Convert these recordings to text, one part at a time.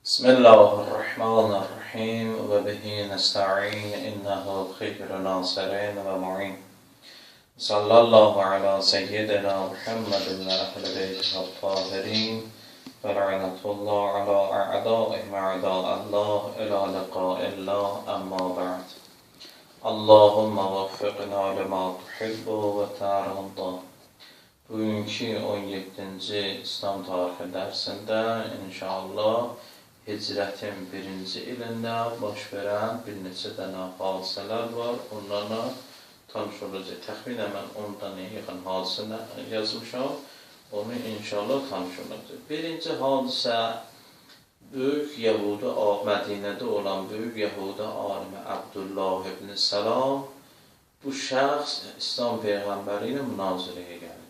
بسم الله الرحمن الرحيم وبه نستعين إنه خير ناصرين ومعين صلى الله على سيدنا محمد وأهل بيته الطاهرين ولعنة الله على أعدائهم أعداء الله إلى لقاء الله أما بعد اللهم وفقنا لما تحب وترضى. Bugünkü 17-ci İslam tarixi dərsində inşallah Hicrətin 1-ci ilində baş verən bir neçə dənə hadisələr var. Onlarla tanış olacaq. Təxminən mən 10 dənə yaxın hadisə yazmışam. Onu inşallah tanış olacaq. Birinci hadisə böyük Yəhudi, Mədinədə olan böyük Yəhudi alimi Abdullah ibn Salam bu şəxs İslam Peyğəmbəri ilə münazirəyə gəlir.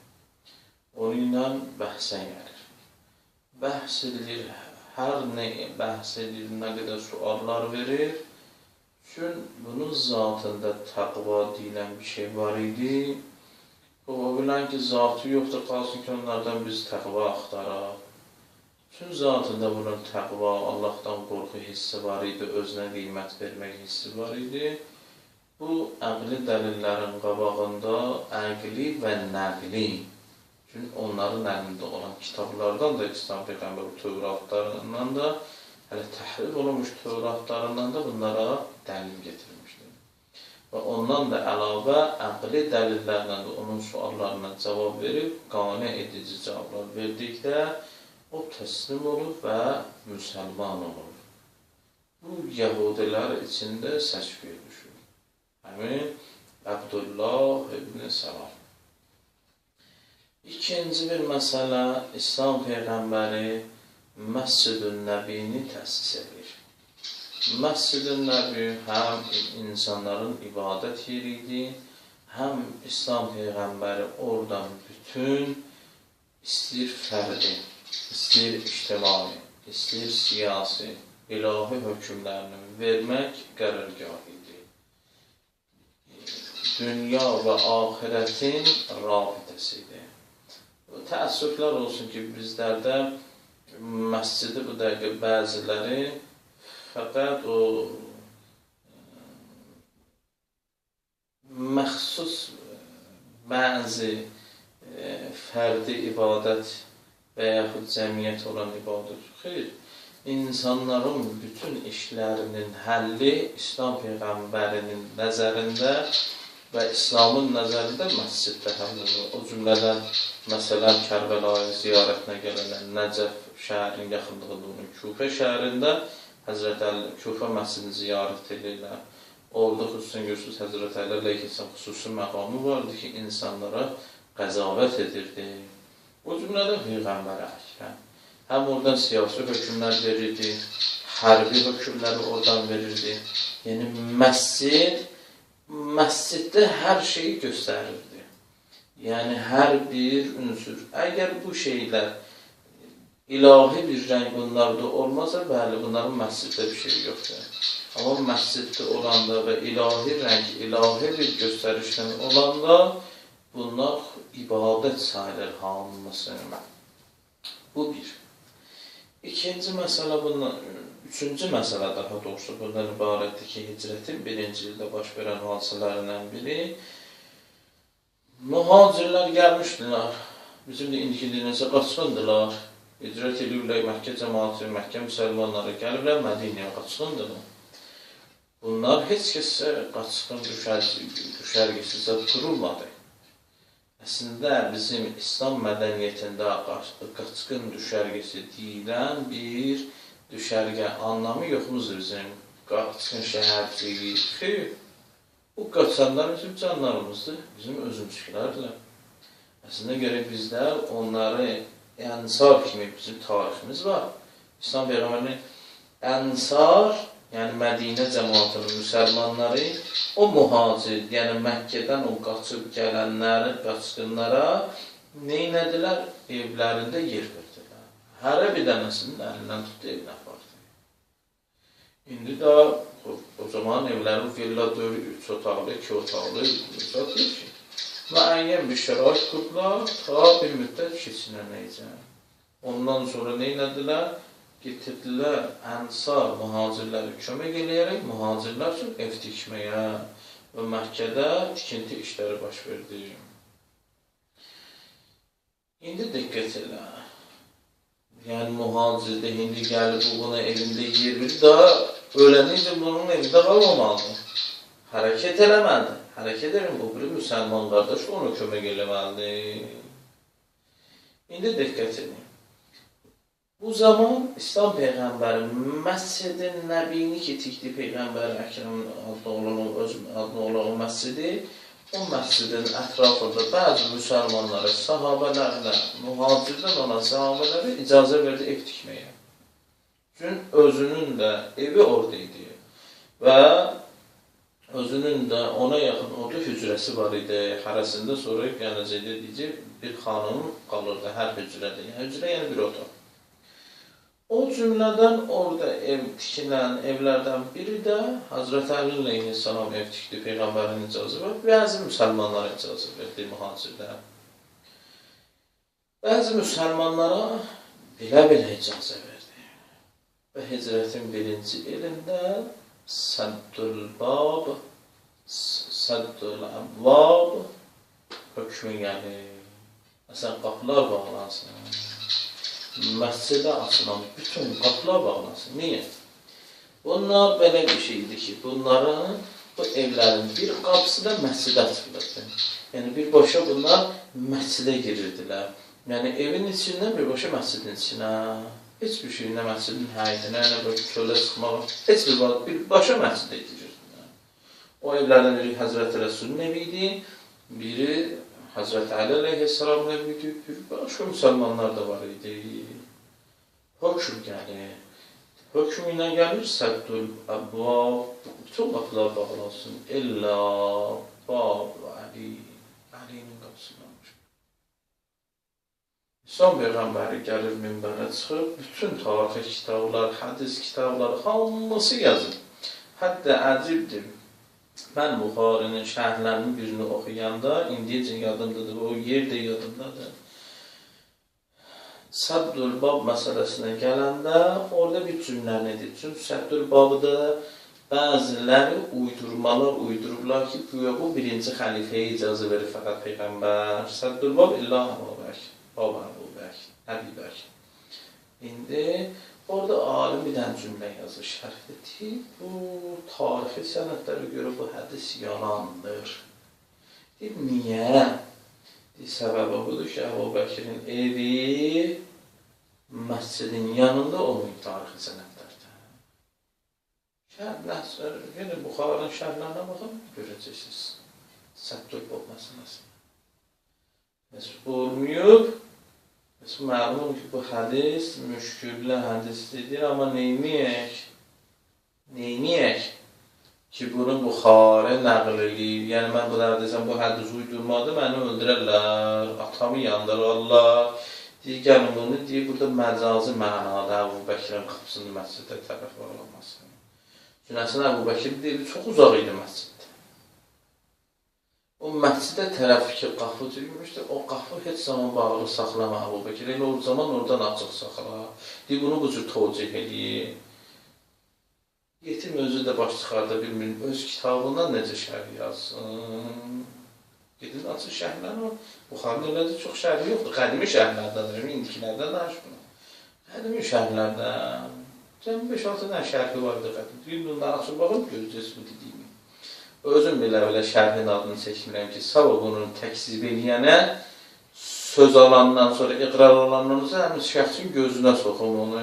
Onunla bəhsə gəlir. Bəhs edilir, hər nə bəhs edilir, nə qədər suallar verir. Çünki bunun zatında təqva deyilən bir şey var idi. O bilən ki, zatı yoxdur, qalsın ki, onlardan biz təqva axtaraq. Çünki zatında bunun təqva, Allahdan qorxu hissi var idi, özünə qiymət vermək hissi var idi. Bu, əqli dəlillərin qabağında əqli və nəqli. Çünki onların əlində olan kitablardan da, İslam Peyğəmbəri Tövratlarından da, hələ təhrif olunmuş Tövratlarından da bunlara dəlil getirilmişdir. Və ondan da əlavə əqli dəlillərlə də onun suallarına cavab verib, qane edici cavablar verdikdə o təslim olur və müsəlman olur. Bu, Yəhudilər içində səs-küy düşür. Həmin Abdullah ibn Salam. İkinci bir məsələ, İslam Peyğəmbəri Məscid-ül Nəbini təsis edir. Məscid-ül Nəbi həm insanların ibadət yeri idi, həm İslam Peyğəmbəri oradan bütün istəyir fərdi, istəyir ictimai, istəyir siyasi, ilahi hökmlərini vermək qərargah idi. Dünya və axirətin rabitəsidir. Təəssüflər olsun ki, bizlərdə məscidi bu dəqiqə bəziləri fəqət o məxsus bəzi fərdi ibadət və yaxud cəmiyyət olan ibadət. Xeyr, insanların bütün işlərinin həlli İslam Peyğəmbərinin nəzərində və İslamın nəzərində məsciddə həll olur. O cümlədən, məsələn, Kərbəlaya ziyarətinə gələnlər Nəcəf şəhərin yaxınlığında olan Küfə şəhərində Həzrət Əli Küfə məscidini ziyarət edirlər. Orada xüsusən görürsünüz, Həzrət Əli əleyhissalam xüsusi məqamı vardı ki, insanlara qəzavət edirdi. O cümlədən Peyğəmbər Əkrəm. Həm oradan siyasi hökmlər verirdi, hərbi hökmləri oradan verirdi. Yəni, məsciddə hər şeyi göstərirdi. Yəni, hər bir ünsür. Əgər bu şeylər ilahi bir rəng bunlarda olmasa, bəli, bunların məsciddə bir şey yoxdur. Amma məsciddə olanda və ilahi rəng, ilahi bir göstərişdən olanda, bunlar ibadət sayılır hamısına. Bu bir. İkinci məsələ bundan, üçüncü məsələ daha doğrusu bundan ibarətdir ki, Hicrətin 1-ci ildə baş verən hadisələrindən biri, mühacirlər gəlmişdilər, bizim də indiki dinləsə qaçqındılar, Hicrət edirlər, Məkkə cəmaatı, Məkkə müsəlmanları gəliblər, Mədinəyə qaçqındılar. Bunlar heç kəsə qaçqın düşərgəsizə durulmadı. Əslində, bizim İslam mədəniyyətində qaçqın düşərgəsi deyilən bir düşərgə anlamı yoxmuzdur bizim qaçqın şəhərciyi. Xeyr, bu qaçanlar bizim canlarımızdır, bizim özümüzkilərdir. Əslində görə bizlər onları Ənsar kimi bizim tariximiz var. İslam Peyğəmbərinin Ənsar, yəni Mədinə cəmaatının müsəlmanları, o mühacir, yəni Məkkədən o qaçıb gələnləri, qaçqınlara neynədilər? Evlərində yer verdilər. Hərə bir dənəsinin əlindən tutdu, evinə apardı. İndi də o zaman evlərin villa 3 otaqlı, 2 otaqlı satır ki, müəyyən bir şərait qurdular, ta bir müddət keçinənəcək. Ondan sonra neynədilər? getirdilər Ənsar mühacirləri kömək eləyərək mühacirlər üçün ev tikməyə və Məkkədə tikinti işləri baş verdi. İndi diqqət elə. Yəni mühacirdə indi gəlib buna evində yer verir, daha ölənince bunun evində qalmamalıdır. Hərəkət eləməlidir. Hərəkət edin, bu bir müsəlman qardaş onu kömək eləməlidir. İndi diqqət edin. Bu zaman İslam Peyğəmbəri Məscid-i Nəbini ki, tikdi Peyğəmbər Əkrəmin adlı olan məscidi, o məscidin ətrafında bəzi müsəlmanlara, sahabələrlə, mühacirdən olan sahabələrə icazə verdi ev tikməyə. Çünki özünün də evi oradaydı və özünün də ona yaxın orada hücrəsi var idi. Hərəsində sonra gələcəkdə deyəcək, bir xanım qalırdı hər hücrədə. Yəni, hücrə yəni bir otaq. O cümlədən orada ev tikilən evlərdən biri də Hazreti Əli əleyhissalam ev tikdi, Peyğəmbərin icazı var. Bəzi müsəlmanlara icazı verdi, mühacirlər. Bəzi müsəlmanlara belə icazə verdi. Və hicrətin birinci ilində Səddül-Bab, Səddül-Əvvab hökmü gəlir. Məsələn, qapılar bağlansın. Məscidə açılan bütün qapılar bağlansın. Niyə? Bunlar belə bir şeydir ki, bunların, bu evlərin bir qapısı da məscidə açılırdı. Yəni, birbaşa bunlar məscidə girirdilər. Yəni, evin içindən birbaşa məscidin içinə, heç bir şey, nə məscidin həyətinə, nə böyle kölə çıxmaq, heç birbaşa məscidə girirdilər. O evlərdən biri Həzrət Rəsulun evi idi, biri Hazreti Əli əleyhissalamın evi idi, bir başqa müsəlmanlar da var idi. Hökm gəlir. Hökm ilə gəlir Səddül-Əvvab, bütün qapılar bağlansın. İlla Bab Əli, Əlinin qapısından. İslam Peyğəmbəri gəlir minbərə çıxır, bütün tarixi kitablar, hədis kitabları, hamısı yazır. Hətta əcibdir. Mən Buxarinin şərhlərinin birini oxuyanda, indiyəcə yadımdadır, o yer də yadımdadır. Səddül-Bab məsələsinə gələndə, orada bir cümləni edir. Çünki Səddül-Babda bəziləri uydurmalar uydururlar ki, güya bu birinci xəlifəyə icazə verir fəqət Peyğəmbər. Səddül-Bab illah Əbubəkr, Bab Əbubəkr, Əbibəkr. İndi orada alim bir dənə cümlə yazır, şərh edir. Bu tarixi sənədlərə görə bu hədis yalandır. Deyir, niyə? Səbəbi budur ki, Əbubəkrin evi məscidin yanında olmayıb tarixi sənədlərdə. Yəni, Buxarın şərhlərine baxın, görəcəksiniz. Səddül-Bab məsələsi. Məsəl olmayıb. Məlum ki, bu hədis müşküllə hədislidir, amma neyniyək? Neyniyək ki, bunu Buxarə nəql edir. Yəni, mən bu dərdəsəm, bu hədis uydurmadı, məni öldürərlər, atamı yandırarlar. Deyir, gəlin bunu, deyir, burada məcazi mənada Əbubəkrin qapısının məsciddə tərəf var olması. Çünki əslində Əbubəkir deyir, çox uzaq idi məsciddə. O məscidə tərəf ki, qapı düymüşdür, o qapı heç zaman bağlı saxlama Əbubəkir. Elə o zaman oradan açıq saxla. Deyir, bunu bu cür tavcih edir. Yetim özü də baş çıxarda bilmir, öz kitabından necə şərh yazsın. Gedin, açıq şərhlər var. Buxarın elədə çox şərhi yoxdur. Qədimi şərhlərdən, indikilərdən də aşkına. Qədimi şərhlərdən. 5-6 dənə şərhi vardı qədim. Deyir, bundan açıq baxın, görəcəz bu dediyimi. Özüm belə şərhin adını çəkmirəm ki, sabah bunun təksib eləyənə söz alandan sonra, iqrar olandan sonra həmin şəxsin gözünə soxum onu.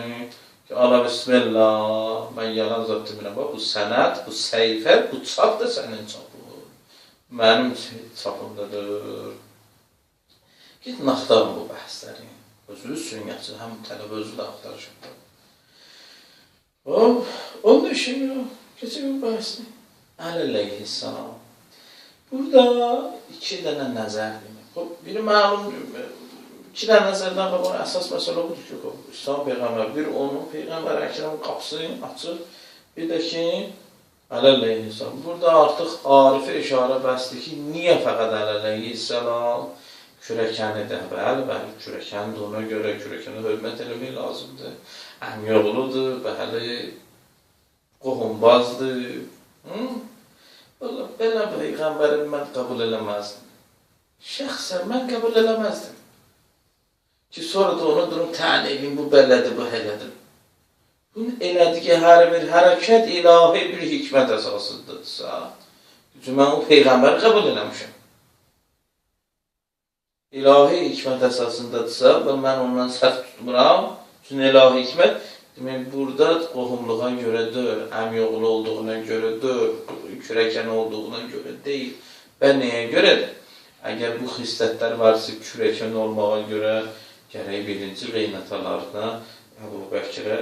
Ki, ala bismillah, mən yalan zat demirəm, bu sənət, bu səhifə, bu çap da sənin çapı. Mənim çapımdadır. Gidin, axtarın bu bəhsləri. Özünüz sünnətçi, həm tələbə özü də axtarışımdır. Onun işim yox, keçək bu bəhsini. Əli əleyhissalam. Burada iki dənə nəzər demək. Biri məlumdur. İki dənə nəzərdən qabaq əsas məsələ budur ki, İslam Peyğəmbər bir onun Peyğəmbər Əkrəmin qapısını açır. Bir də ki, Əli əleyhissalam. Burada artıq Arifə işarə bəsdir ki, niyə fəqət Əli əleyhissalam? kürəkəni də, bəli, kürəkəni də ona görə kürəkənə hörmət eləmək lazımdır. Əmioğludur, bəli, qohumbazdır. Belə Peyğəmbərin mən qəbul eləməzdim. Şəxsən mən qəbul eləməzdim. Ki, sonra da onu durum təyin edin, bu belədir, bu elədir. Bunun elədiyi hər bir hərəkət ilahi bir hikmət əsasındırsa, mən o Peyğəmbəri qəbul eləmişəm. İlahi hikmət əsasındadırsa və mən ondan səhv tutmuram, çünki ilahi hikmət, demək, burada qohumluğa görə deyil, əmioğlu olduğuna görə deyil, kürəkən olduğuna görə deyil və nəyə görədir? Əgər bu xislətlər varsa, kürəkən olmağa görə gərək birinci qeynatalarına Əbu Bəkirə,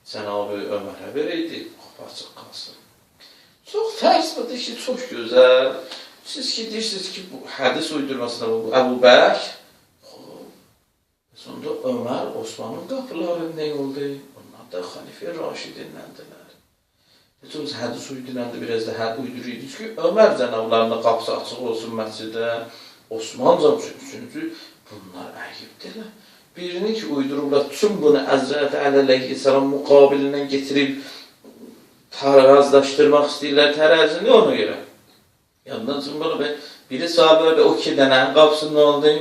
Cənab-ı Ömərə verəydi, qapı açıq qalsın. Çox fərz budur ki, çox gözəl. Siz ki, deyirsiniz ki, bu hədis uydurmasında bu Əbu Bəkir, sonra Ömər, Osmanın qapıları nə oldu? Onlar da Xəlifə Raşidindəndirlər. Biz hədis uyduranda biraz da uyduruyorduk ki, Ömər cənablarında qapısı açıq olsun məscidə, Osman üçüncü, bunlar əyibdirlər. Birini ki, uydururlar, tüm bunu Əzrəti Əleyhisselam müqabilindən getirib razılaşdırmaq istəyirlər tərəzini ona görə. Yandan sonra biri sahabələr o iki dənənin qapısı nə oldu?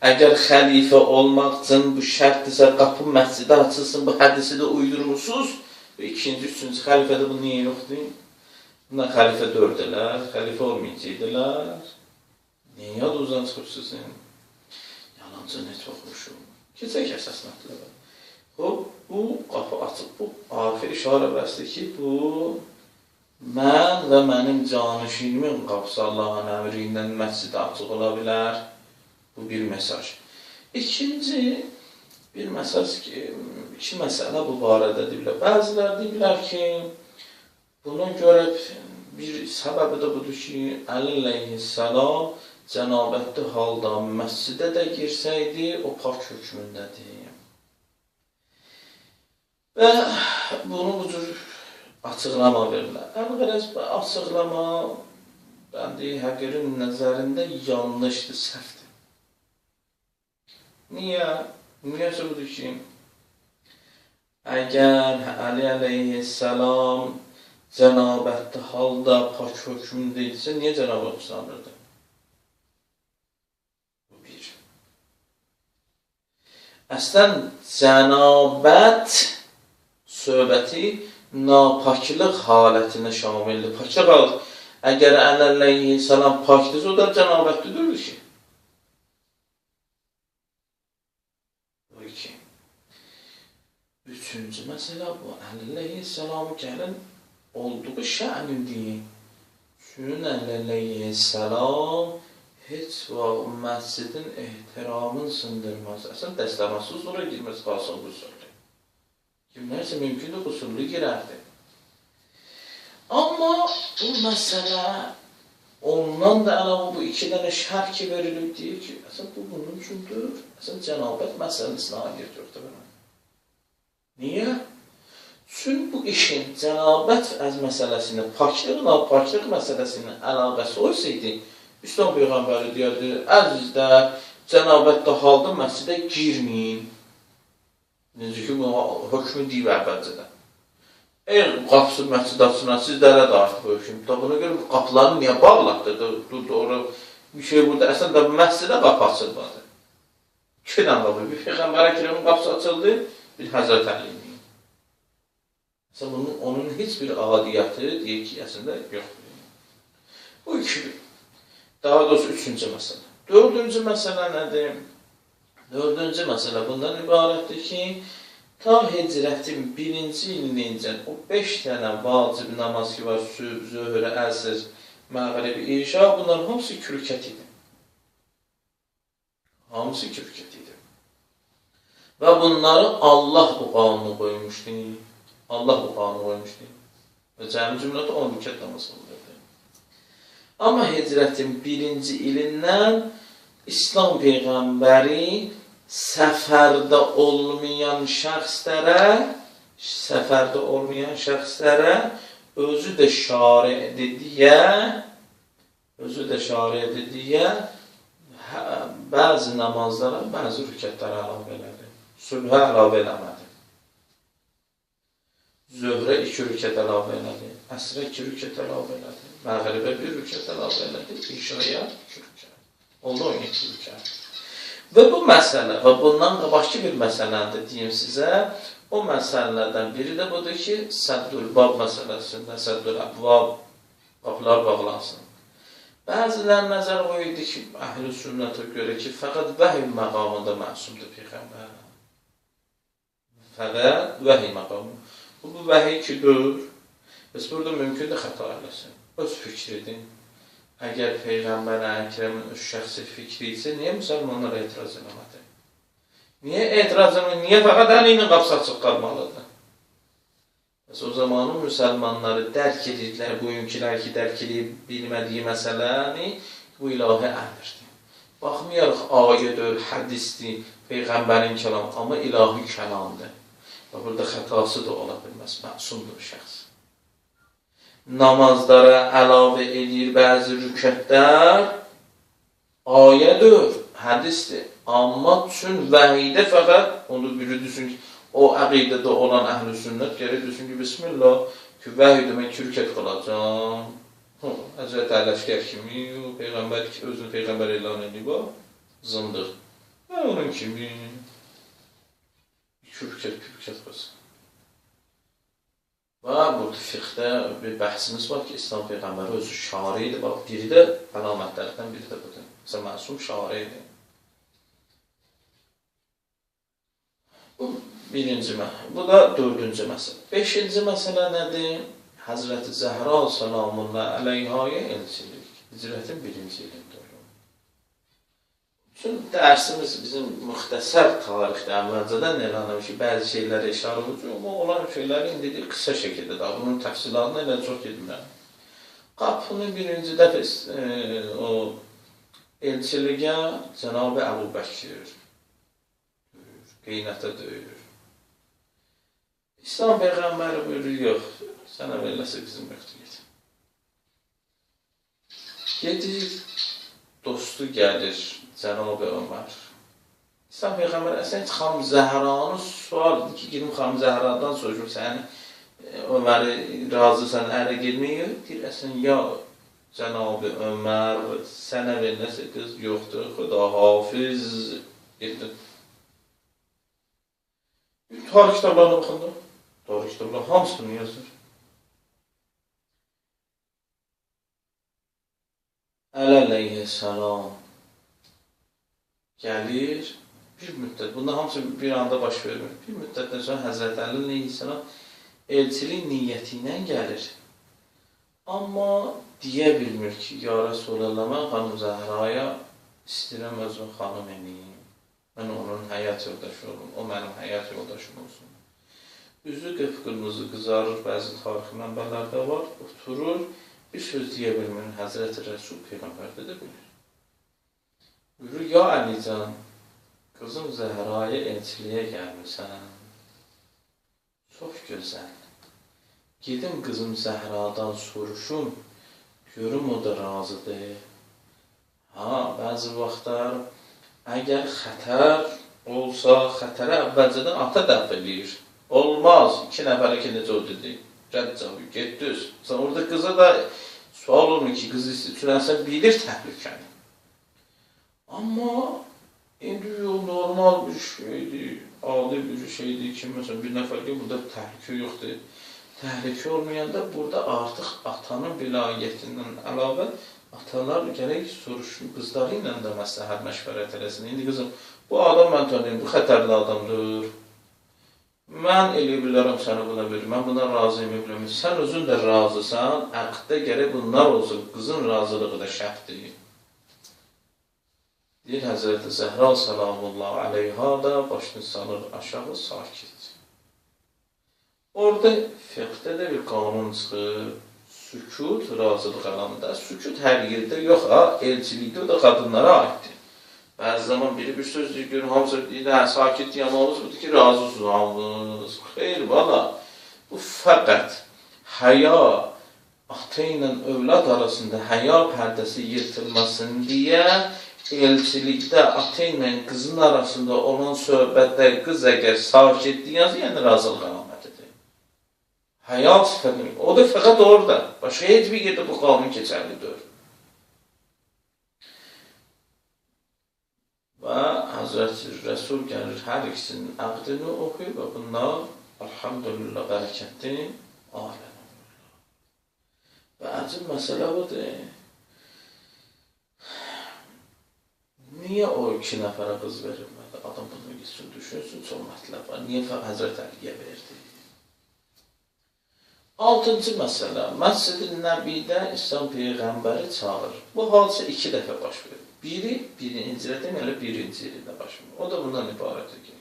Əgər xəlifə olmaq üçün bu şərtdirsə, qapı məscidə açılsın, bu hədisi də uydurmuşsunuz, ikinci, üçüncü xəlifədə bu niyə yoxdur? Bunlar xəlifə dördələr, xəlifə olmayacaqdılar. Niyə yad uzan çıxıbsızın? Yalancı net oxumuşum. Keçək əsasnatlı var. Bu qapı açıq, bu afir işarə bəsdir ki, bu mən və mənim canişinimin qapısı Allahın əmrindən məscidə açıq ola bilər. Bu bir mesaj. İkinci bir mesaj ki, iki məsələ bu barədə deyirlər. Bəzilər deyirlər ki, buna görə bir səbəbi də budur ki, Əli əleyhissalam cənabətli halda məscidə də girsəydi, o pak hökmündədir. Və bunu bu cür açıqlama verirlər. Əlqərəz açıqlama bəndi həqirin nəzərində yanlışdır, səhvdir. Niyə? Niyəsə budur ki, əgər Əli əleyhissalam cənabətli halda pak hökmündə idisə, niyə cənabət usanırdı? Bu bir. Əslən, cənabət söhbəti napaklıq halətinə şamildir. Paklıq, əgər Əli əleyhissalam pakdırsa, o da cənabətlidir ki. Üçüncü məsələ bu, Əli əleyhissalamı gəlin olduğu şənindir. Çünki Əli əleyhissalam heç vaxt məscidin ehtiramını sındırmaz. Əslən, dəstəməsi sonra girməz qalsın qusurlu. Kimlərsə mümkündür qusurlu girərdi. Amma bu məsələ ondan da əlavə bu iki dənə şər ki verilib deyir ki, əslən, bu bunun üçündür. Əslən, cənabət məsələsinə aid yoxdur buna. Niyə? Çünki bu işin cənabət məsələsinin, paklıq, napaklıq məsələsinin əlaqəsi olsaydı, İslam Peyğəmbəri deyirdi, əzizlər, cənabətdə halda məscidə girməyin. Necə ki, hökmü deyib əvvəlcədən. Eğer qapısı məscid açsınlar, sizlərə də artıq hökm. Buna görə qapılarını niyə bağlatdır? Doğru bir şey burada, əslən də məscidə qapı açılmadı. İki dənə qapı, bir Peyğəmbərə kirəmin qapısı açıldı, bir Həzrət Əliyinin. Onun heç bir adiyyatı deyir ki, əslində yoxdur. Bu iki. Daha doğrusu üçüncü məsələ. Dördüncü məsələ nədir? Dördüncü məsələ bundan ibarətdir ki, ta hicrətin birinci ilincən o 5 dənə vacib namaz ki var, sübh, zöhrə, əsr, məğrib, işa, bunların hamısı kürkət idi. Hamısı kürkət idi. Və bunları Allah bu qanunu qoymuşdu. Allah bu qanunu qoymuşdu. Və cəmi cümlədə 10 rükət namaz qılırdı. Amma hicrətin birinci ilindən İslam Peyğəmbəri səfərdə olmayan şəxslərə özü də şariədir deyə bəzi namazlara bəzi rükətlərə əlavə elədi. Sübhə əlavə eləmədi. Zöhrə 2 rükət əlavə elədi. Əsrə 2 rükət əlavə elədi. Məğribə 1 rükət əlavə elədi. İşaya 2 rükət. Oldu 12 rükət. Və bu məsələ, və bundan qabaqki bir məsələdir deyim sizə, o məsələlərdən biri də budur ki, Səddül Bab məsələsində, Səddül Əbvab, qapılar bağlansın. Bəzilər nəzər qoydu ki, əhl-i sünnətə görə ki, fəqət vəhiy məqamında məsumdur Peyğəmbər. Fəqət vəhiy məqamında. Bu vəhiy ki, dör. Bəs burada mümkün də xəta eləsin. Öz fikridir. Əgər Peyğəmbər Əkrəmin öz şəxsi fikri isə, niyə müsəlmanlara etiraz eləmədi? Niyə etiraz eləmədi? Niyə fəqət əli ilə qapısı açıq qalmalıdır? Bəs o zamanın müsəlmanları dərk edirlər, bugünkülər ki, dərk edib bilmədiyi məsələni, bu ilahi əmrdir. Baxmayaraq, ayədir, hədisdir, Peyğəmbərin kəlamı, amma ilahi kəlamdır. Və burada xətası da ola bilməz, məsumdur şəxs. Namazlara əlavə edir bəzi rükətlər, ayədir, hədisdir. Amma üçün vəhiydə fəqət, onu biri düşün ki, o əqidədə olan əhl-i sünnət gəlir, düşün ki, bismillah, ki, vəhiydə mən 2 rükət qalacam. Həzrət Ələşkər kimi, Peyğəmbər ki, özünü Peyğəmbər elan edib, zındır. Və onun kimi 2 rükət qalsın. Və burada fiqhdə bir bəhsimiz var ki, İslam Peyğəmbəri özü şaridir. Bax, biri də əlamətlərdən biri də budur. Məsələn, məsum şaridir. Bu birinci məsələ. Bu da 4-cü məsələ. 5-ci məsələ nədir? Həzrəti Zəhra salamullah əleyhaya elçilik. Hicrətin 1-ci ilində olur. Çünki dərsimiz bizim müxtəsər tarixdə əvvəlcədən elanlamış ki, bəzi şeylərə işarə olunur, amma olan şeyləri indi qısa şəkildə də, bunun təfsilatına elə çox gedmirəm. Qapını birinci dəfə o elçiliyə Cənab-ı Əbu Bəkir qeynətə döyür. İslam Peyğəmbəri buyurur, yox, sənə veriləsə qızım yoxdur, gedir. Gedir, dostu gəlir, Cənab-ı Ömər. İslam Peyğəmbər əslən heç Xanım Zəhranın sualdır ki, gidim Xanım Zəhradan soruşur, sən Öməri razısan ərə girməyir. Deyir, əslən, ya Cənab-ı Ömər, sənə veriləsə qız yoxdur, xuda hafiz, gedir. Tarih kitablarına baxındır. Tarih kitablarına hamısını yazır. Əleyhissalam gəlir, bir müddət, bunda hamısı bir anda baş vermir. Bir müddətdən sonra Həzrət Əli Aleyhisselam elçilik niyyəti ilə gəlir. Amma deyə bilmir ki, ya Rasulallah, mən xanım Zəhraya istəyirəm özüm xanım eləyim. Mən onun həyat yoldaşı olum, o mənim həyat yoldaşım olsun. Üzü qıpqırmızı qızarır, bəzi tarixi mənbələrdə var, oturur, bir söz deyə bilmir, Həzrət Rəsul Peyğəmbərdə də bilir. Buyurur, ya Əlican, qızım Zəhraya elçiliyə gəlmirsən. Çox gözəl. Gedim qızım Zəhradan soruşum, görüm o da razıdır. Bəzi vaxtlar, əgər xətər olsa, xətərə əvvəlcədən ata dəf edir. Olmaz, 2 nəfərə ki, necə o dedi. Rəccavı, getdüz. Orada qıza da sual olmur ki, qız istəyirsən bilir təhlükəni. Amma indi normal bir şeydir, adi bir şeydir ki, məsələn, bir nəfər ki, burada təhlükə yoxdur. Təhlükə olmayanda burada artıq atanın vilayətindən əlavə atalar gərək soruşun, qızları ilə də məsləhət məşvərət eləsin. İndi qızım, bu adam mən tanıyım, bu xətərli adamdır. Mən elə bilərəm səni buna verir, mən buna razıyım, bilməm. Sən özün də razısan, əqddə gərək bunlar olsun, qızın razılığı da şərtdir. Deyir Həzrəti Zəhra salamullah aleyha da başını salır aşağı sakit. Orada fiqhdə də bir qanun çıxır, sükut razılıq əlamında. Sükut hər yerdə yox, elçilikdə o da qadınlara aiddir. Bəzi zaman biri bir söz deyir, hamısı deyir, sakit yanımız budur ki, razısınız hamınız. Xeyr, valla, bu fəqət həya, ata ilə övlad arasında həya pərdəsi yırtılmasın deyə elçilikdə ata ilə qızın arasında olan söhbətdə qız əgər sakitlik yazır, yəni razılıq əlamətidir. Həya sifəti, o da fəqət orada. Başqa heç bir yerdə bu qanun keçərlidir. Və Hazreti Rəsul gəlir, hər ikisinin əqdini oxuyur və bunlar, elhamdülillah, bərəkətli aləm olurlar. Və əcib məsələ budur. Niyə o 2 nəfərə qız verilmədi? Adam bunu gitsin, düşünsün, çox mətləb var. Niyə Həzrət Əliyə verdi? 6-cı məsələ, Məscid-i Nəbidə İslam Peyğəmbəri çağırır. Bu hadisə 2 dəfə baş verir. Biri, birinci deməli, birinci ildə baş verir. O da bundan ibarətdir ki,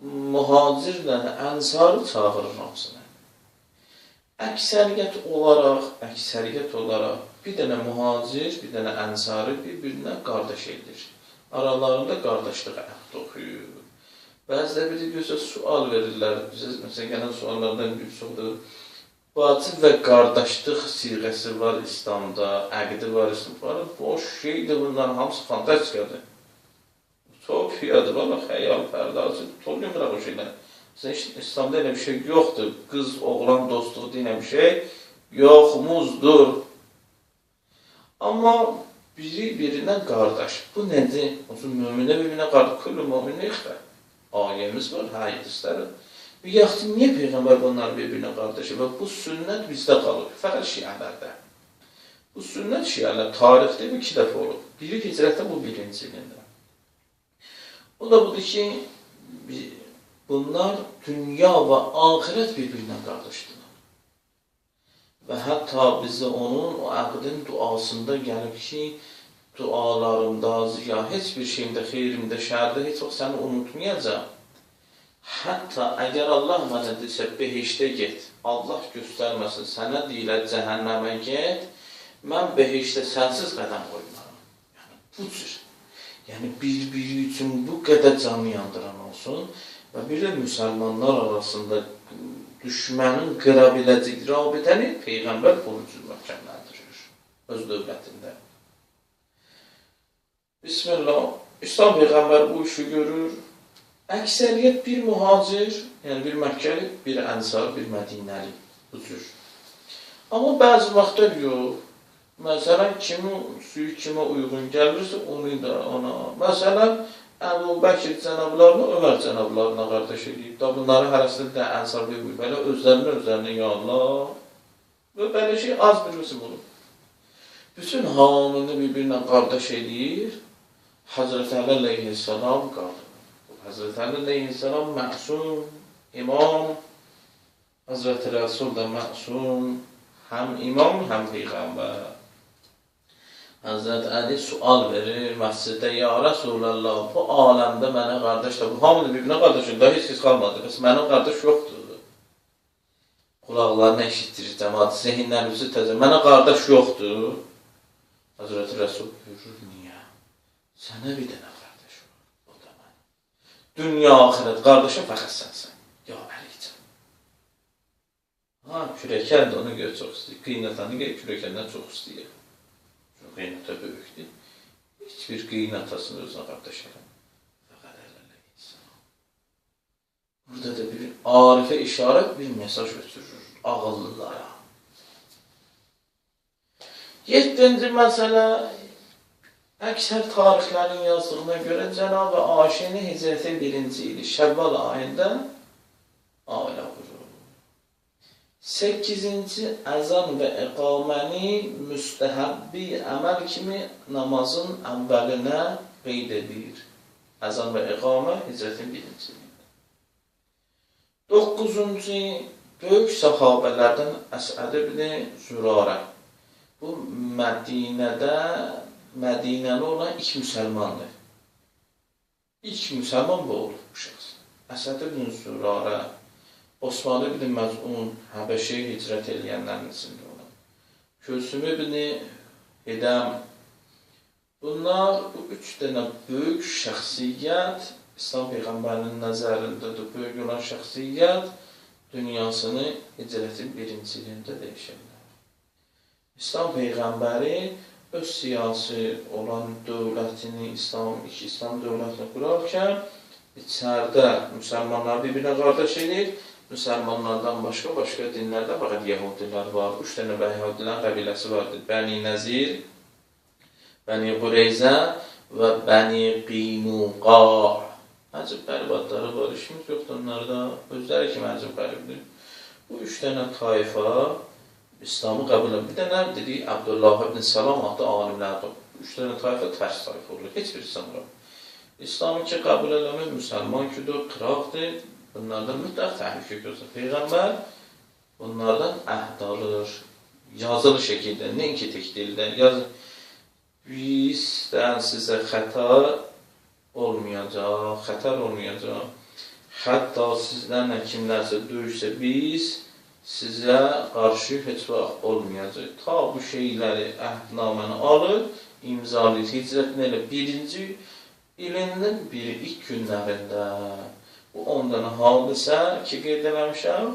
mühacirlə ənsarı çağırır hamısına. Əksəriyyət olaraq bir dənə mühacir, bir dənə ənsarı bir-birinə qardaş edir. Aralarında qardaşlıq əhd oxuyur. Bəzidə bir gözə sual verirlər. Bizə məsələn, gələn suallardan bir çoxdur. Bacı və qardaşlıq siğəsi var İslamda, əqdi var İslamda. Boş şeydir, bunların hamısı fantastikadır. Utopiyadır, valla xəyal pərdazı. Toluyumuraq o şeylər. İslamda elə bir şey yoxdur. Qız, oğlan dostluğu deyilən bir şey yoxmuzdur. Amma biri-birinə qardaş. Bu nədir? Müminə bir-birinə qardaş. Kullu müminə ixtər. Ayəmiz var, hədislərin. Bir yaxşı, niyə Peyğəmbər bunlar bir-birinə qardaşı? Və bu sünnət bizdə qalır, fəqət şiələrdə. Bu sünnət şiələr tarixdə 2 dəfə olub. Biri hicrətdə, bu 1-ci ilində. O da budur ki, bunlar dünya və axirət bir-birinə qardaşdılar. Və hətta bizə onun o əqdin duasında gəlib ki, dualarımda, ya heç bir şeyimdə, xeyrimdə, şərdə heç vaxt səni unutmayacaq. Hətta əgər Allah mənə desə, behişdə get, Allah göstərməsin, sənə deyilər cəhənnəmə get, mən behişdə sənsiz qədəm qoymaram. Yəni, bu cür. Yəni, bir-biri üçün bu qədər canı yandıran olsun və bir də müsəlmanlar arasında düşmənin qıra biləcək rabitəni Peyğəmbər bunun üçün möhkəmləndirir öz dövlətində. Bismillah, İslam Peyğəmbər bu işi görür. Əksəriyyət bir mühacir, yəni bir Məkkəli, bir Ənsar, bir Mədinəli, bu cür. Amma bəzi vaxtlar yox. Məsələn, suyu kimə uyğun gəlirsə, onu da ona. Məsələn, Əbu Bəkir cənablarına, Ömər cənablarına qardaş edib. Da bunları hərəsində də Ənsar bir belə özlərinə, ya Allah. Və belə şey az bir müslim olur. Bütün hamını bir-birinə qardaş edir. Həzrət Əli əleyhissalam qalır. Hazreti Ali aleyhisselam məsum, imam, Hazreti Resul da məsum, həm imam, həm Peyğəmbər. Hazreti Ali sual verir məsciddə, ya Rasulallah, bu aləmdə mənə qardaşdır, bu hamıdır bir-birinə qardaşdır, daha heç kəs qalmadı, bəs mənim qardaş yoxdur. Qulaqlarını eşitdirir, cəmat, zehinlərimizi təzə, mənə qardaş yoxdur. Hazreti Resul buyurur, niyə? Sənə bir dənə qardaş var. Dünya, axirət, qardaşım fəxət sənsən. Ya Əlikcəm. Kürəkən də onu görə çox istəyir. Qiynatanı görə kürəkəndən çox istəyir. Çünki qiynata böyükdür. Heç bir qiynatasını özünə qardaş edəm. Fəqət Əleyhisselam. Burada da bir arifə işarət bir mesaj götürür ağıllılara. 7-ci məsələ, əksər tarixlərin yazdığına görə Cənab-ı Aşini hicrətin 1-ci ili Şəvval ayında ailə qurur. 8-ci əzan və iqaməni müstəhəbbi əməl kimi namazın əvvəlinə qeyd edir. Əzan və iqamə hicrətin 1-ci ilində. 9-cu böyük səhabələrdən Əsəd ibn Zürarə. Bu Mədinəli olan ilk müsəlmandır. İlk müsəlman bu olur bu şəxs. Əsəd ibn Zürarə, Osman ibn Məzun, Həbəşəyə hicrət eləyənlərin içində olan. Külsüm ibn Hidəm. Bunlar, bu 3 dənə böyük şəxsiyyət, İslam Peyğəmbərinin nəzərində də böyük olan şəxsiyyət dünyasını hicrətin 1-ci ilində dəyişirlər. İslam Peyğəmbəri öz siyasi olan dövlətini, İslam dövlətini qurarkən içəridə müsəlmanlar bir-birinə qardaş edir. Müsəlmanlardan başqa dinlərdə fəqət yəhudilər var. 3 dənə yəhudilərin qəbiləsi vardır. Bəni Nəzir, Bəni Qureyzə və Bəni Qinuqa. Əcib qəribadları var, işimiz yoxdur onlarda. Özləri kimi əcib qəribdir. Bu 3 dənə tayfa İslamı qəbul edir. Bir də nə dedik? Abdullah ibn Salam adlı alimlərdir. 3 dənə tayfa tərs tayfa olur. Heç bir İslamı. İslamı ki, qəbul eləmək müsəlman küdür, qıraqdır. Bunlardan mütləq təhlükə gözlə. Peyğəmbər bunlardan əhd alır. Yazılı şəkildə, nəinki tek dildə. Bizdən sizə xəta olmayacaq, xətər olmayacaq. Hətta sizdən kimlərsə döyüşsə biz sizə qarşı heç vaxt olmayacaq. Ta bu şeyləri, əhdnaməni alır, imzalayır. Hicrətin elə birinci ilinin ilk günlərində. Bu 10 dənə hadisə ki, qeyd eləmişəm,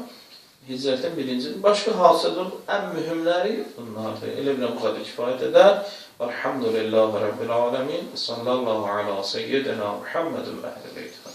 hicrətin birinci. Başqa hadisədir, ən mühümləri bunlardır. Elə bilən bu qədər kifayət edər. Elhamdülillahi Rabbil aləmin. Sallallahu ala seyyidina Muhammedin və əhl-i beytə.